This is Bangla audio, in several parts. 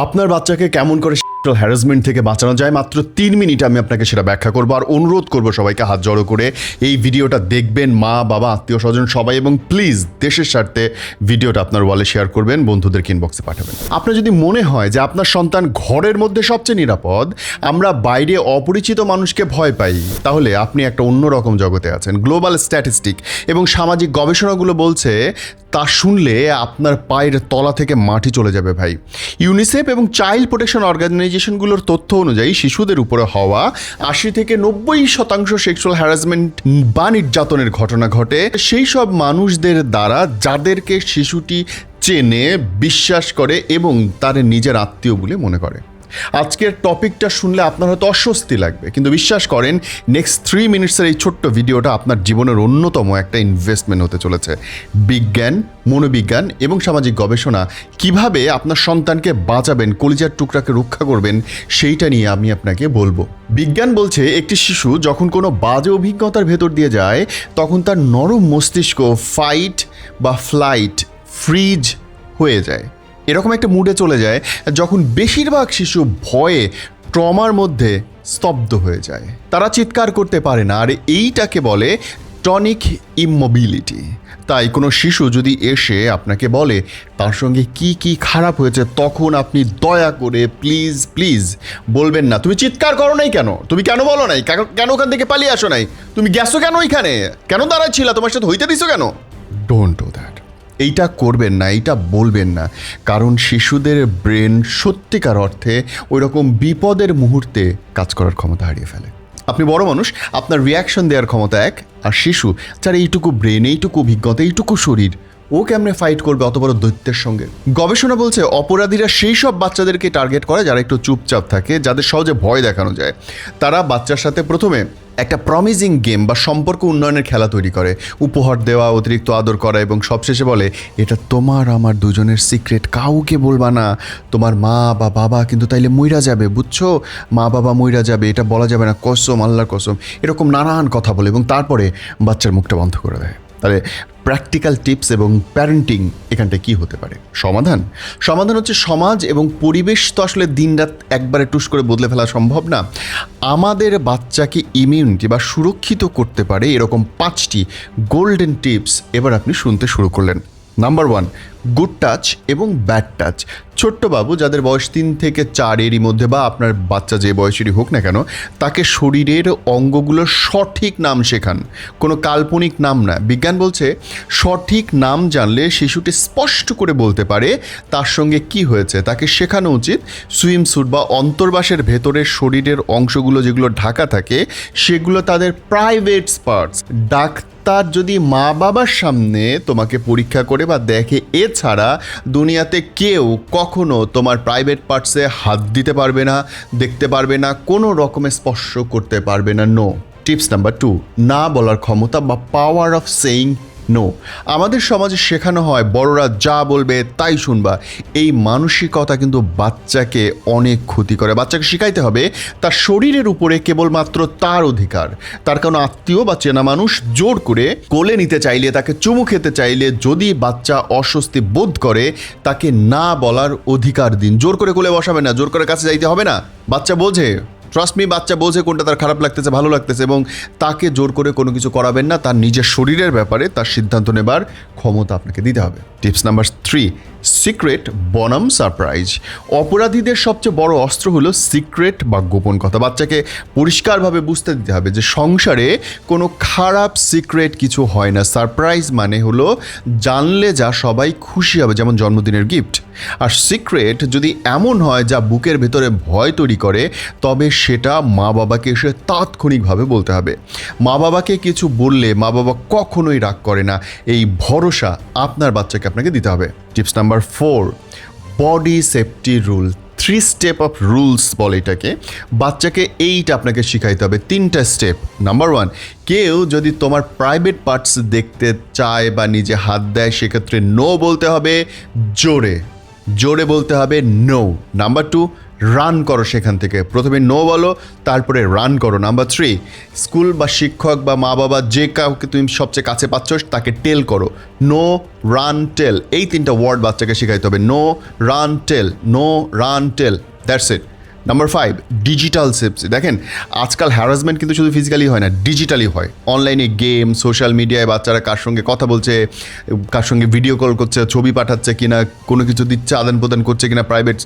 আপনার বাচ্চাকে কেমন করে সেক্সুয়াল হ্যারাসমেন্ট থেকে বাঁচানো যায় মাত্র 3 মিনিটে আমি আপনাকে সেটা ব্যাখ্যা করবো আর অনুরোধ করবো সবাইকে হাত জড়ো করে এই ভিডিওটা দেখবেন, মা বাবা আত্মীয় স্বজন সবাই, এবং প্লিজ দেশের স্বার্থে ভিডিওটা আপনার ওয়ালে শেয়ার করবেন, বন্ধুদের ইনবক্সে পাঠাবেন। আপনার যদি মনে হয় যে আপনার সন্তান ঘরের মধ্যে সবচেয়ে নিরাপদ, আমরা বাইরে অপরিচিত মানুষকে ভয় পাই, তাহলে আপনি একটা অন্যরকম জগতে আছেন। গ্লোবাল স্ট্যাটিস্টিক এবং সামাজিক গবেষণাগুলো বলছে তা শুনলে আপনার পায়ের তলা থেকে মাটি চলে যাবে ভাই। ইউনিসেফ এবং চাইল্ড প্রোটেকশন অর্গানাইজেশনগুলোর তথ্য অনুযায়ী শিশুদের উপরে হওয়া 80 থেকে 90% সেক্সুয়াল হ্যারাসমেন্ট বা নির্যাতনের ঘটনা ঘটে সেই সব মানুষদের দ্বারা যাদেরকে শিশুটি চেনে, বিশ্বাস করে এবং তার নিজের আত্মীয় বলে মনে করে। আজকের টপিকটা শুনলে আপনার হয়তো অস্বস্তি লাগবে, কিন্তু বিশ্বাস করেন নেক্সট 3 মিনিটসের এই ছোট্ট ভিডিওটা আপনার জীবনের অন্যতম একটা ইনভেস্টমেন্ট হতে চলেছে। বিজ্ঞান, মনোবিজ্ঞান এবং সামাজিক গবেষণা কিভাবে আপনার সন্তানকে বাঁচাবেন, কলিজার টুকরাকে রক্ষা করবেন, সেইটা নিয়ে আমি আপনাকে বলবো। বিজ্ঞান বলছে একটি শিশু যখন কোনো বাজে অভিজ্ঞতার ভেতর দিয়ে যায় তখন তার নরম মস্তিষ্ক ফাইট বা ফ্লাইট, ফ্রিজ হয়ে যায়, এরকম একটা মুডে চলে যায় যখন বেশিরভাগ শিশু ভয়ে ট্রমার মধ্যে স্তব্ধ হয়ে যায়। তারা চিৎকার করতে পারে না, আর এইটাকে বলে টনিক ইমোবিলিটি। তাই কোনো শিশু যদি এসে আপনাকে বলে তার সঙ্গে কি কি খারাপ হয়েছে, তখন আপনি দয়া করে প্লিজ প্লিজ বলবেন না তুমি চিৎকার করো নাই কেন, তুমি কেন বলো নাই, কেন ওখান থেকে পালিয়ে আসো নাই, তুমি গেছো কেন ওইখানে, কেন দাঁড়াচ্ছিলা, তোমার সাথে হইতে দিছো কেন। Don't do that. এইটা করবেন না, এইটা বলবেন না, কারণ শিশুদের ব্রেন সত্যিকার অর্থে ওই রকম বিপদের মুহূর্তে কাজ করার ক্ষমতা হারিয়ে ফেলে। আপনি বড় মানুষ, আপনার রিয়াকশন দেওয়ার ক্ষমতা এক, আর শিশু যার এইটুকু ব্রেন, এইটুকু অভিজ্ঞতা, এইটুকু শরীর, ও কেমনে ফাইট করবে অত বড় দৈত্যের সঙ্গে। গবেষণা বলছে অপরাধীরা সেই সব বাচ্চাদেরকে টার্গেট করে যারা একটু চুপচাপ থাকে, যাদের সহজে ভয় দেখানো যায়। তারা বাচ্চার সাথে প্রথমে একটা প্রমিজিং গেম বা সম্পর্ক উন্নয়নের খেলা তৈরি করে, উপহার দেওয়া, অতিরিক্ত আদর করা, এবং সবশেষে বলে এটা তোমার আমার দুজনের সিক্রেট, কাউকে বলবা না, তোমার মা বা বাবা কিন্তু তাইলে মইরা যাবে, বুঝছো, মা বাবা মইরা যাবে, এটা বলা যাবে না, কসম, আল্লাহর কসম, এরকম নানান কথা বলে এবং তারপরে বাচ্চার মুখটা বন্ধ করে দেয়। তাহলে প্র্যাকটিক্যাল টিপস এবং প্যারেন্টিং এখানটায় কী হতে পারে? সমাধান হচ্ছে সমাজ এবং পরিবেশ তো আসলে দিনরাত একবারে টুস করে বদলে ফেলা সম্ভব না। আমাদের বাচ্চাকে ইমিউনিটি বা সুরক্ষিত করতে পারে এরকম 5টি গোল্ডেন টিপস এবার আপনি শুনতে শুরু করলেন। নাম্বার 1, গুড টাচ এবং ব্যাড টাচ। ছোট্ট বাবু যাদের বয়স 3 থেকে 4 এরই মধ্যে, বা আপনার বাচ্চা যে বয়সেরই হোক না কেন, তাকে শরীরের অঙ্গগুলোর সঠিক নাম শেখান, কোনো কাল্পনিক নাম না। বিজ্ঞান বলছে সঠিক নাম জানলে শিশুটি স্পষ্ট করে বলতে পারে তার সঙ্গে কি হয়েছে। তাকে শেখানো উচিত সুইমস্যুট বা অন্তর্বাসের ভেতরের শরীরের অংশগুলো যেগুলো ঢাকা থাকে সেগুলো তাদের প্রাইভেট পার্টস। ডাক্তার যদি মা বাবার সামনে তোমাকে পরীক্ষা করে বা দেখে, এছাড়া দুনিয়াতে কেউ কখনো তোমার প্রাইভেট পার্টসে হাত দিতে পারবে না, দেখতে পারবে না, কোনো রকমে স্পর্শ করতে পারবে না। নো। টিপস নাম্বার 2, না বলার ক্ষমতা বা পাওয়ার অফ সেইং নো। আমাদের সমাজে শেখানো হয় বড়রা যা বলবে তাই শুনবা। এই মানসিকতা কিন্তু বাচ্চাকে অনেক ক্ষতি করে। বাচ্চাকে শেখাইতে হবে তার শরীরের উপরে কেবলমাত্র তার অধিকার। তার কোনো আত্মীয় বা চেনা মানুষ জোর করে কোলে নিতে চাইলে, তাকে চুমু খেতে চাইলে, যদি বাচ্চা অস্বস্তি বোধ করে, তাকে না বলার অধিকার দিন। জোর করে কোলে বসাবে না, জোর করে কাছে যাইতে হবে না। বাচ্চা বোঝে, ট্রাস্ট মি, বাচ্চা বোঝে কোনটা তার খারাপ লাগতেছে, ভালো লাগতেছে, এবং তাকে জোর করে কোনো কিছু করাবেন না। তার নিজের শরীরের ব্যাপারে তার সিদ্ধান্ত নেবার ক্ষমতা আপনাকে দিতে হবে। টিপস নাম্বার 3, সিক্রেট বনাম সারপ্রাইজ। অপরাধীদের সবচেয়ে বড় অস্ত্র হলো সিক্রেট বা গোপন কথা। বাচ্চাকে পরিষ্কারভাবে বুঝতে দিতে হবে যে সংসারে কোনো খারাপ সিক্রেট কিছু হয় না। সারপ্রাইজ মানে হলো জানলে যা সবাই খুশি হবে, যেমন জন্মদিনের গিফট। আর সিক্রেট যদি এমন হয় যা বুকের ভেতরে ভয় তৈরি করে, তবে সেটা মা বাবাকে এসে তাৎক্ষণিকভাবে বলতে হবে। মা বাবাকে কিছু বললে মা বাবা কখনোই রাগ করে না, এই ভরসা আপনার বাচ্চাকে আপনাকে দিতে হবে। Tips number 4, body safety rule. 3 step of rules বলে এটাকে। বাচ্চাকে এইটা আপনাকে শিখাইতে হবে, 3টা স্টেপ। নাম্বার 1, কেউ যদি তোমার প্রাইভেট পার্টস দেখতে চায় বা নিজে হাত দেয়, সেক্ষেত্রে নো বলতে হবে, জোরে জোরে বলতে হবে নো। নাম্বার 2, রান করো সেখান থেকে। প্রথমে নো বলো, তারপরে রান করো। নাম্বার 3, স্কুল বা শিক্ষক বা মা বাবা যে কাউকে তুমি সবচেয়ে কাছে পাচ্ছ তাকে টেল করো। নো, রান, টেল, এই 3টা ওয়ার্ড বাচ্চাকে শেখাইতে হবে। No, run, tell, no, run, tell, that's it. Number 5, digital safety. দেখেন আজকাল হ্যারাসমেন্ট কিন্তু শুধু ফিজিক্যালি হয় না, ডিজিটালি হয়। অনলাইনে গেম, সোশ্যাল মিডিয়ায় বাচ্চারা কার সঙ্গে কথা বলছে, কার সঙ্গে ভিডিও কল করছে, ছবি পাঠাচ্ছে কিনা, কোনো কিছু দিচ্ছে, আদান প্রদান করছে কিনা প্রাইভেট,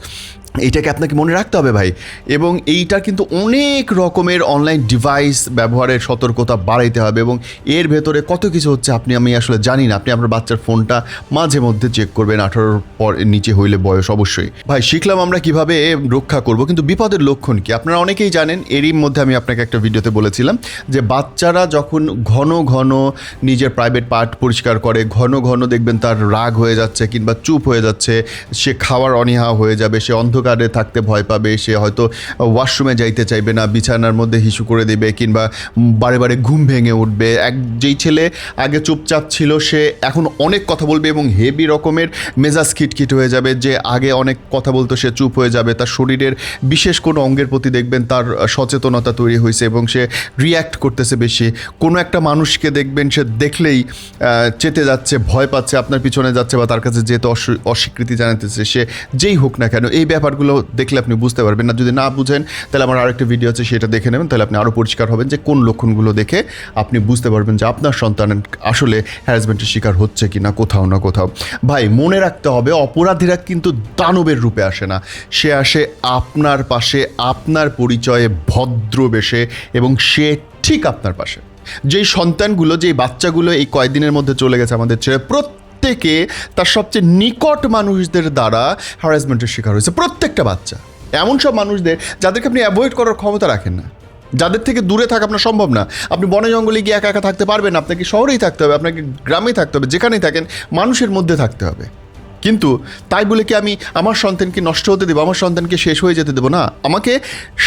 এইটাকে আপনাকে মনে রাখতে হবে ভাই। এবং এইটার কিন্তু অনেক রকমের অনলাইন ডিভাইস ব্যবহারের সতর্কতা বাড়াইতে হবে, এবং এর ভেতরে কত কিছু হচ্ছে আমি আসলে জানি না। আপনি আপনার বাচ্চার ফোনটা মাঝে মধ্যে চেক করবেন, 18 পর নিচে হইলে বয়স অবশ্যই। ভাই শিখলাম আমরা কিভাবে রক্ষা করব, কিন্তু বিপদের লক্ষণ কি আপনারা অনেকেই জানেন। এরই মধ্যে আমি আপনাকে একটা ভিডিওতে বলেছিলাম যে বাচ্চারা যখন ঘন ঘন নিজের প্রাইভেট পার্ট পরিষ্কার করে, ঘন ঘন দেখবেন তার রাগ হয়ে যাচ্ছে কিংবা চুপ হয়ে যাচ্ছে, সে খাওয়ার অনীহা হয়ে যাবে, সে অন্ধকারে থাকতে ভয় পাবে, সে হয়তো ওয়াশরুমে যাইতে চাইবে না, বিছানার মধ্যে হিসু করে দেবে, কিংবা বারে বারে ঘুম ভেঙে উঠবে। যেই ছেলে আগে চুপচাপ ছিল সে এখন অনেক কথা বলবে এবং হেভি রকমের মেজাজ খিটখিট হয়ে যাবে। যে আগে অনেক কথা বলতো সে চুপ হয়ে যাবে। তার শরীরের বিশেষ কোনো অঙ্গের প্রতি দেখবেন তার সচেতনতা তৈরি হয়েছে এবং সে রিয়্যাক্ট করতেছে বেশি। কোনো একটা মানুষকে দেখবেন সে দেখলেই চেতে যাচ্ছে, ভয় পাচ্ছে, আপনার পিছনে যাচ্ছে বা তার কাছে যেহেতু অস্বীকৃতি জানাতেছে, সে যেই হোক না কেন। এই ব্যাপারগুলো দেখলে আপনি বুঝতে পারবেন না। যদি না বুঝেন তাহলে আমার আরেকটা ভিডিও আছে, সেটা দেখে নেবেন, তাহলে আপনি আরও পরিষ্কার হবেন যে কোন লক্ষণগুলো দেখে আপনি বুঝতে পারবেন যে আপনার সন্তান আসলে হ্যারাসমেন্টের শিকার হচ্ছে কি না কোথাও না কোথাও। ভাই মনে রাখতে হবে, অপরাধীরা কিন্তু দানবের রূপে আসে না, সে আসে আপনার পাশে, আপনার পরিচয়ে ভদ্রবেশে, এবং সে ঠিক আপনার পাশে। যেই সন্তানগুলো, যেই বাচ্চাগুলো এই কয়েকদিনের মধ্যে চলে গেছে আমাদের ছেড়ে, প্রত্যেকে তার সবচেয়ে নিকট মানুষদের দ্বারা হ্যারাসমেন্টের শিকার হয়েছে। প্রত্যেকটা বাচ্চা, এমন সব মানুষদের যাদেরকে আপনি অ্যাভয়েড করার ক্ষমতা রাখেন না, যাদের থেকে দূরে থাকা আপনার সম্ভব না। আপনি বনে জঙ্গলে গিয়ে একা একা থাকতে পারবেন না, আপনাকে শহরেই থাকতে হবে, আপনাকে গ্রামেই থাকতে হবে, যেখানেই থাকেন মানুষের মধ্যে থাকতে হবে। কিন্তু তাই বলে কি আমি আমার সন্তানকে নষ্ট হতে দেবো, আমার সন্তানকে শেষ হয়ে যেতে দেবো না। আমাকে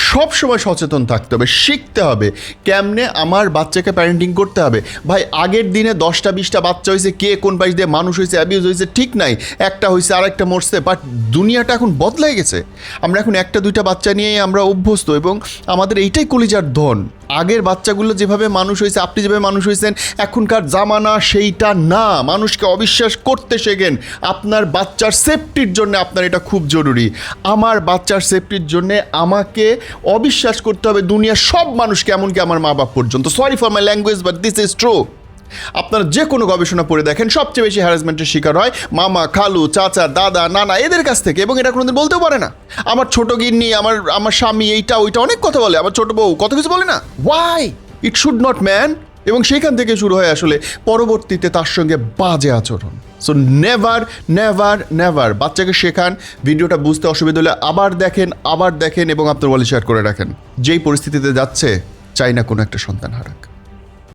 সব সময় সচেতন থাকতে হবে, শিখতে হবে কেমনে আমার বাচ্চাকে প্যারেন্টিং করতে হবে। ভাই আগের দিনে 10টা 20টা বাচ্চা হয়েছে, কে কোন পাশ দিয়ে মানুষ হয়েছে, অ্যাবিউজ হয়েছে ঠিক নাই, একটা হয়েছে আর একটা মরছে। বাট দুনিয়াটা এখন বদলাই গেছে, আমরা এখন 1টা 2টা বাচ্চা নিয়েই আমরা অভ্যস্ত, এবং আমাদের এইটাই কলিজার ধন। আগের বাচ্চাগুলো যেভাবে মানুষ হয়েছে, আপনি যেভাবে মানুষ হয়েছেন, এখনকার জামানা সেইটা না। মানুষকে অবিশ্বাস করতে শেখেন। আপনার বাচ্চার সেফটির জন্য আপনার এটা খুব জরুরি। আমার বাচ্চার সেফটির জন্য আমাকে অবিশ্বাস করতে হবে দুনিয়ার সব মানুষকে, এমনকি আমার মা বাপ পর্যন্ত। Sorry for my language, but this is true. আপনারা যে কোনো গবেষণা পড়ে দেখেন, সবচেয়ে বেশি হ্যারাসমেন্টের শিকার হয় মামা, খালু, চাচা, দাদা, নানা, এদের কাছ থেকে। এবং এটা কোনোদিন বলতেও পারে না। আমার ছোট গিন্নি, আমার স্বামী, এইটা ওইটা অনেক কথা বলে, আমার ছোট বউ কত কিছু বলে না। Why? It should not man. এবং সেইখান থেকে শুরু হয় আসলে পরবর্তীতে তার সঙ্গে বাজে আচরণ। সো নেভার নেভার নেভার বাচ্চাকে শেখান। ভিডিওটা বুঝতে অসুবিধা হলে আবার দেখেন এবং আপনার বলে শেয়ার করে রাখেন। যেই পরিস্থিতিতে যাচ্ছে চাই না কোনো একটা সন্তান হারাক।